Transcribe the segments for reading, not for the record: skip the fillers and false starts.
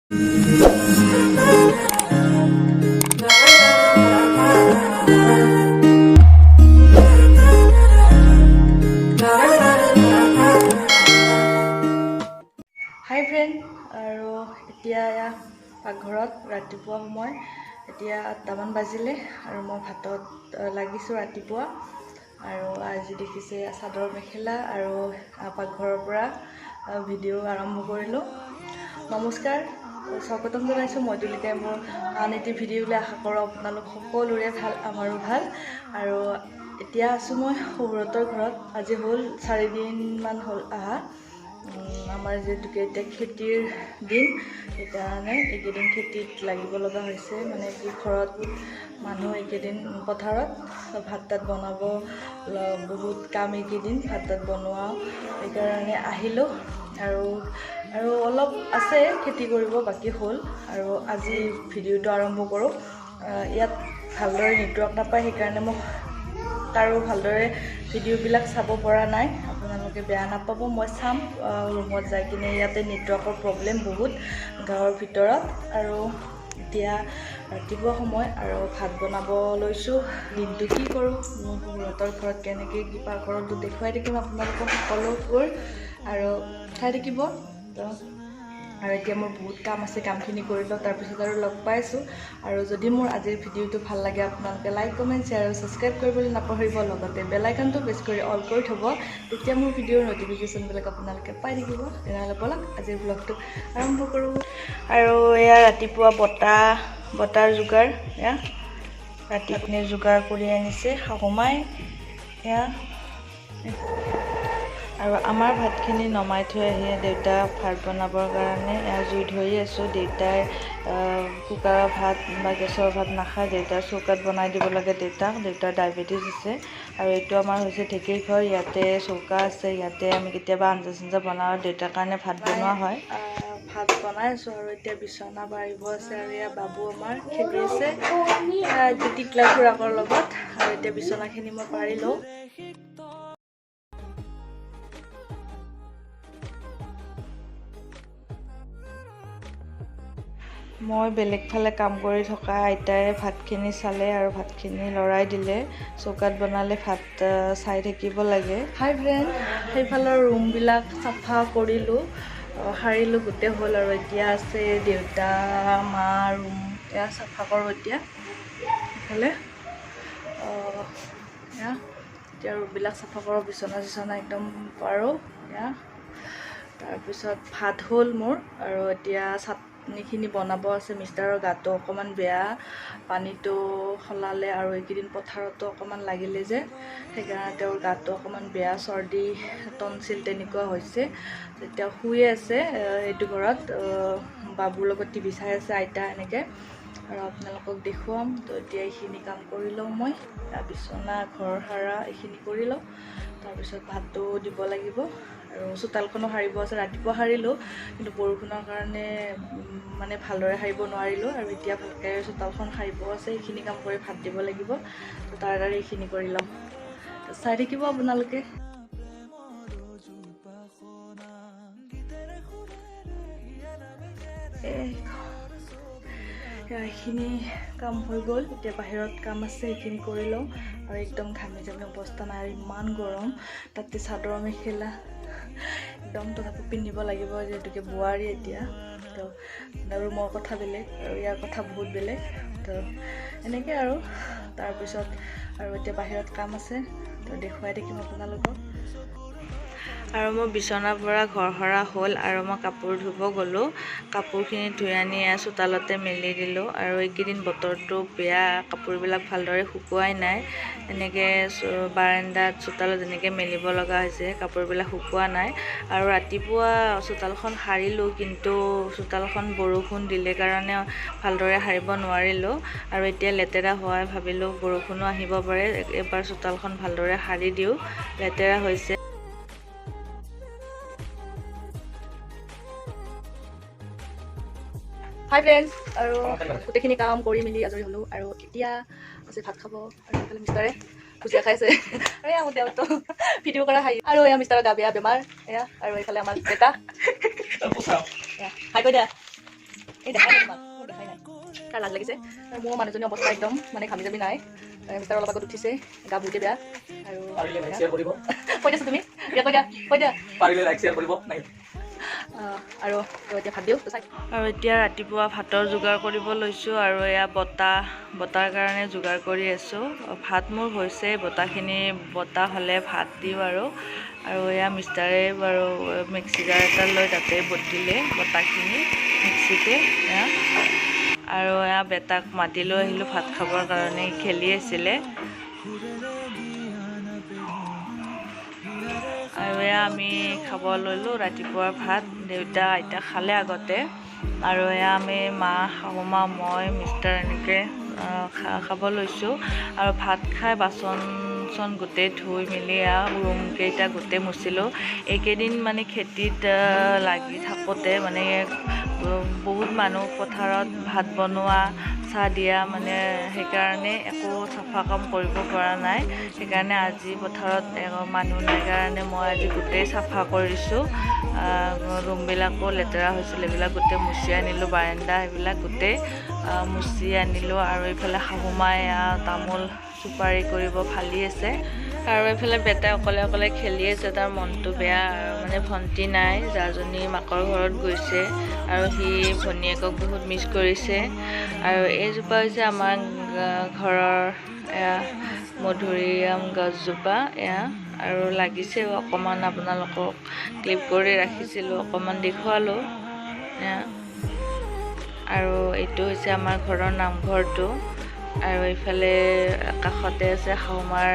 হাই friend, আৰু এতিয়া পাকঘৰত ৰাতিপুৱা সময়, এতিয়া 8টামান বাজিলে আৰু মই ভাতত লাগিছোঁ ৰাতিপুৱা। আৰু আজি দেখিছে চাদৰ মেখেলা আৰু পাকঘৰৰ পৰা ভিডিঅ' আৰম্ভ কৰিলোঁ। নমস্কাৰ, স্বাগতম জনাইছোঁ। মই তুলিকাই মোৰ আন এটি ভিডিঅ'লৈ আশা কৰোঁ আপোনালোক সকলোৰে ভাল, আমাৰো ভাল। আৰু এতিয়া আছোঁ মই শহুৰহঁতৰ ঘৰত। আজি হ'ল 4 দিনমান হ'ল অহা। আমাৰ যিহেতুকে এতিয়া খেতিৰ দিন, সেইকাৰণে এইকেইদিন খেতিত লাগিব লগা হৈছে। মানে কি, ঘৰত মানুহ এইকেইদিন পথাৰত ভাত তাত বনাব, বহুত কাম এইকেইদিন ভাত তাত বনোৱা, সেইকাৰণে আহিলোঁ। আৰু অলপ আছে খেতি কৰিব, বাকী হ'ল। আৰু আজি ভিডিঅ'টো আৰম্ভ কৰোঁ। ইয়াত ভালদৰে নেটৱৰ্ক নাপায়, সেইকাৰণে মই কাৰো ভালদৰে ভিডিঅ'বিলাক চাব পৰা নাই। আপোনালোকে বেয়া নাপাব, মই চাম ৰুমত যাই কিনে। ইয়াতে নেটৱৰ্কৰ প্ৰব্লেম বহুত গাঁৱৰ ভিতৰত। আৰু এতিয়া ৰাতিপুৱা সময় আৰু ভাত বনাব লৈছোঁ। দিনটো কি কৰোঁ, মোৰ শহুৰহঁতৰ ঘৰত কেনেকৈ কি পাকঘৰতো দেখুৱাই থাকিম আপোনালোকক সকলোবোৰ, আৰু চাই থাকিব। আৰু এতিয়া মোৰ বহুত কাম আছে, কামখিনি কৰি লওঁ, তাৰপিছত আৰু লগ পাইছোঁ। আৰু যদি মোৰ আজিৰ ভিডিঅ'টো ভাল লাগে, আপোনালোকে লাইক, কমেণ্ট, শ্বেয়াৰ আৰু ছাবস্ক্ৰাইব কৰিবলৈ নাপাহৰিব। লগতে বেল আইকনটো প্ৰেছ কৰি অল কৰি থ'ব, তেতিয়া মোৰ ভিডিঅ'ৰ ন'টিফিকেশ্যনবিলাক আপোনালোকে পাই থাকিব। তেনেহ'লে ব'লক আজিৰ ব্লগটো আৰম্ভ কৰোঁ। আৰু এয়া ৰাতিপুৱা বতাৰ যোগাৰ, এয়া ৰাতিপুৱা যোগাৰ কৰি আনিছে শাহুমাই। এয়া আৰু আমাৰ ভাতখিনি নমাই থৈ আহি দেউতাক ভাত বনাবৰ কাৰণে জুই ধৰি আছোঁ। দেউতাই কুকাৰৰ ভাত বা গেছৰ ভাত নাখায়, দেউতাৰ চৌকাত বনাই দিব লাগে। দেউতাৰ ডায়েবেটিছ আছে। আৰু এইটো আমাৰ হৈছে ঢেঁকীৰ ঘৰ, ইয়াতে চৌকা আছে, ইয়াতে আমি কেতিয়াবা আঞ্জা বনাওঁ, দেউতাৰ কাৰণে ভাত বনোৱা হয়। ভাত বনাই আছোঁ আৰু এতিয়া বিচনা পাৰিব আছে। আৰু এয়া বাবু আমাৰ খেলি আছে টিকলা খুৰাকৰ লগত। আৰু এতিয়া বিচনাখিনি মই পাৰি লওঁ। মই বেলেগ ফালে কাম কৰি থকা আইতাই ভাতখিনি চালে আৰু ভাতখিনি লৰাই দিলে। চৌকাত বনালে ভাত চাই থাকিব লাগে। হাই ফ্ৰেণ্ড, সেইফালৰ ৰুমবিলাক চাফা কৰিলোঁ, সাৰিলোঁ, গোটেই হ'ল। আৰু এতিয়া আছে দেউতা, মা ৰুম, এয়া চাফা কৰোঁ এতিয়া। সেইফালে এতিয়া ৰুমবিলাক চাফা কৰোঁ, বিচনা একদম পাৰোঁ। এয়া তাৰপিছত ভাত হ'ল মোৰ, আৰু এতিয়া চাটনিখিনি বনাব আছে। মিষ্টাৰৰ গাটো অকণমান বেয়া, পানীটো সলালে আৰু এইকেইদিন পথাৰতো অকণমান লাগিলে যে, সেইকাৰণে তেওঁৰ গাটো অকণমান বেয়া, চৰ্দি, টনচিল তেনেকুৱা হৈছে। এতিয়া শুয়ে আছে এইটো ঘৰত, বাবুৰ লগত টিভি চাই আছে আইতা এনেকৈ। আৰু আপোনালোকক দেখুৱাম। তো এতিয়া এইখিনি কাম কৰি লওঁ মই, বিচনা, ঘৰ সাৰা এইখিনি কৰি লওঁ, তাৰপিছত ভাতটো দিব লাগিব। আৰু চোতালখনো সাৰিব আছে। ৰাতিপুৱা সাৰিলোঁ, কিন্তু বৰষুণৰ কাৰণে মানে ভালদৰে সাৰিব নোৱাৰিলোঁ। আৰু এতিয়া ভালকৈ চোতালখন সাৰিব আছে, এইখিনি কাম কৰি ভাত দিব লাগিব। তো তাড়াতাড়ি এইখিনি কৰি ল'ম, চাই থাকিব আপোনালোকে। এইখিনি কাম হৈ গ'ল, এতিয়া বাহিৰত কাম আছে, সেইখিনি কৰি লওঁ। আৰু একদম ঘামি অৱস্থা নাই, আৰু ইমান গৰম, তাতে চাদৰ মেখেলা একদম তথাপি পিন্ধিব লাগিব, যিহেতুকে বোৱাৰী এতিয়া। তো ৰুমৰ কথা বেলেগ আৰু ইয়াৰ কথা বহুত বেলেগ। তো এনেকৈ আৰু তাৰপিছত আৰু এতিয়া বাহিৰত কাম আছে, তো দেখুৱাই থাকিম আপোনালোকক। আৰু মোৰ বিচনাৰ পৰা ঘৰ সৰা হ'ল, আৰু মই কাপোৰ ধুব গ'লোঁ। কাপোৰখিনি ধুই আনি চোতালতে মেলি দিলোঁ। আৰু এইকেইদিন বতৰটো বেয়া, কাপোৰবিলাক ভালদৰে শুকুৱাই নাই। এনেকৈ বাৰাণ্ডাত, চোতালত এনেকৈ মেলিব লগা হৈছে, কাপোৰবিলাক শুকোৱা নাই। আৰু ৰাতিপুৱা চোতালখন সাৰিলোঁ, কিন্তু চোতালখন বৰষুণ দিলে কাৰণে ভালদৰে সাৰিব নোৱাৰিলোঁ। আৰু এতিয়া লেতেৰা হোৱাই ভাবিলোঁ বৰষুণো আহিব পাৰে, এবাৰ চোতালখন ভালদৰে সাৰি দিওঁ, লেতেৰা হৈছে। হাই ফ্ৰেণ্ডছ, আৰু গোটেইখিনি কাম কৰি মেলি আজৰি হ'লোঁ। আৰু এতিয়া আছে ভাত খাব। আৰু এইফালে মিষ্টাৰে ভুজিয়া খাইছে। এয়া মোৰ দেউতো ভিডিঅ' কৰা হাঁহি। আৰু এয়া মিষ্টাৰৰ গা বেয়া, বেমাৰ। এয়া আৰু এইফালে আমাৰ দেউতা, হাই কৈ দিয়া। এই দেখাই নাই তোমাক, মোৰ দেখাই নাই, তাৰ লাজ লাগিছে। আৰু মোৰ মানুহজনী অৱস্থা একদম মানে ঘামি জামি নাই, মিষ্টাৰ অলপ আগত উঠিছে, গা বহুতে বেয়া। আৰু কৈ দিয়াচোন তুমি, কৈ দিয়া আৰু এতিয়া ভাত দিওঁ। আৰু এতিয়া ৰাতিপুৱা ভাতৰ যোগাৰ কৰিব লৈছোঁ, আৰু এয়া বতাৰ কাৰণে যোগাৰ কৰি আছোঁ। ভাত মোৰ হৈছে, বতা হ'লে ভাত দিওঁ। আৰু এয়া মিষ্টাৰে বাৰু মিক্সি জাৰ এটা লৈ তাতে বটিলে বতাখিনি মিক্সিতে। আৰু এয়া বেটাক মাতি লৈ আহিলোঁ ভাত খাবৰ কাৰণে, খেলি আছিলে। আৰু এয়া আমি খাব ল'লোঁ ৰাতিপুৱাৰ ভাত। দেউতা আইতা খালে আগতে, আৰু এয়া আমি মা, শাহু মা, মই, মিষ্টাৰ এনেকৈ খাব লৈছোঁ। আৰু ভাত খাই বাচন গোটেই ধুই মেলি ৰুমকেইটা গোটেই মুচিলোঁ। এইকেইদিন মানে খেতিত লাগি থাকোঁতে মানে বহুত মানুহ পথাৰত ভাত বনোৱা, চাহ দিয়া, মানে সেইকাৰণে একো চাফা কাম কৰিব পৰা নাই। সেইকাৰণে আজি পথাৰত মানুহ নাই কাৰণে মই আজি গোটেই চাফা কৰিছোঁ। ৰুমবিলাকো লেতেৰা হৈছিল, এইবিলাক গোটেই মুচি আনিলোঁ। বাৰাণ্ডা সেইবিলাক গোটেই মুচি আনিলোঁ। আৰু এইফালে শাহু মায়ে তামোল চুপাৰি কৰিব ফালি আছে। আৰু এইফালে বেটাই অকলে খেলি আছে, তাৰ মনটো বেয়া। মানে ভণ্টি নাই, জাজনী মাকৰ ঘৰত গৈছে, আৰু সি ভনীয়েকক বহুত মিছ কৰিছে। আৰু এইজোপা হৈছে আমাৰ ঘৰৰ মধুৰিআম গছজোপা আৰু লাগিছে অকণমান, আপোনালোকক ক্লিপ কৰি ৰাখিছিলোঁ, অকণমান দেখুৱালোঁ। আৰু এইটো হৈছে আমাৰ ঘৰৰ নামঘৰটো। আৰু এইফালে কাষতে আছে শাহুমাৰ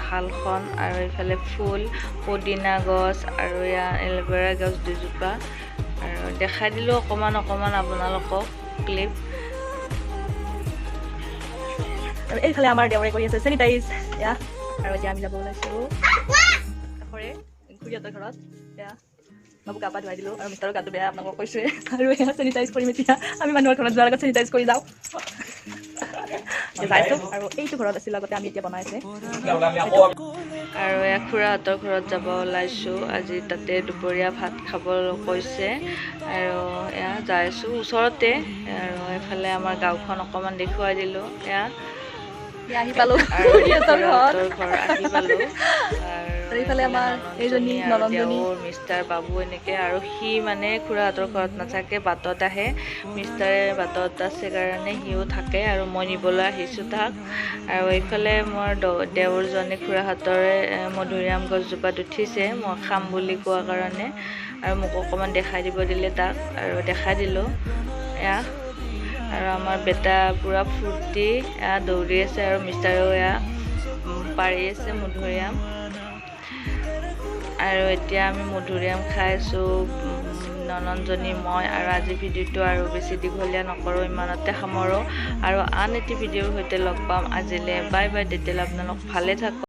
শালখন, আৰু এইফালে ফুল, পদিনা গছ, আৰু এল'ভেৰা গছ দুজোপা। আৰু দেখাই দিলোঁ অকণমান আপোনালোকক ক্লিপ। আৰু এইফালে আমাৰ দেউৰে কৰি আছে চেনিটাইজ। আৰু এতিয়া আমি যাব ওলাইছোঁ কাষৰে খুৰীহঁতৰ ঘৰত। বাবু গা পা ধুৱাই দিলোঁ, আৰু মিষ্টাৰৰ গাটো বেয়া আপোনালোকক কৈছোঁৱে। আৰু চেনিটাইজ কৰিম এতিয়া, আমি মানুহৰ ঘৰত যোৱাৰ আগত চেনিটাইজ কৰি যাওঁ। যাইছোঁ, আৰু এইটো ঘৰত আছিল আগতে, আমি এতিয়া বনাই আছে। আৰু খুৰাহঁতৰ ঘৰত যাব ওলাইছোঁ আজি, তাতে দুপৰীয়া ভাত খাব কৈছে। আৰু যাইছোঁ ওচৰতে। আৰু এইফালে আমাৰ গাঁওখন অকণমান দেখুৱাই দিলোঁ। আহি পালোঁ, খুৰীহঁতৰ ঘৰ আহি পালোঁ। আৰু এইফালে আমাৰ এইজনী ননন্দজনী, মিষ্টাৰ বাবু এনেকৈ। আৰু সি মানে খুৰাহঁতৰ ঘৰত নাথাকে, বাটত আহে। মিষ্টাৰে বাটত আছে কাৰণে সিও থাকে, আৰু মই নিবলৈ আহিছোঁ তাক। আৰু এইফালে মোৰ দেউৰজনে খুৰাহঁতৰে মধুৰিআম গছজোপাত উঠিছে, মই খাম বুলি কোৱা কাৰণে। আৰু মোক অকণমান দেখাই দিব দিলে তাক, আৰু দেখাই দিলোঁ। আৰু আমাৰ বেটা পূৰা ফূৰ্তি দৌৰি আছে, আৰু মিষ্টাৰেও পাৰি আছে মধুৰিআম। আৰু এতিয়া আমি মধুৰিআম খাই আছোঁ, ননন্দজনী, মই। আৰু আজি ভিডিঅ'টো আৰু বেছি দীঘলীয়া নকৰোঁ, ইমানতে সামৰোঁ। আৰু আন এটি ভিডিঅ'ৰ সৈতে লগ পাম। আজিলৈ বাই বাই, তেতিয়ালৈ আপোনালোক ভালে থাকক।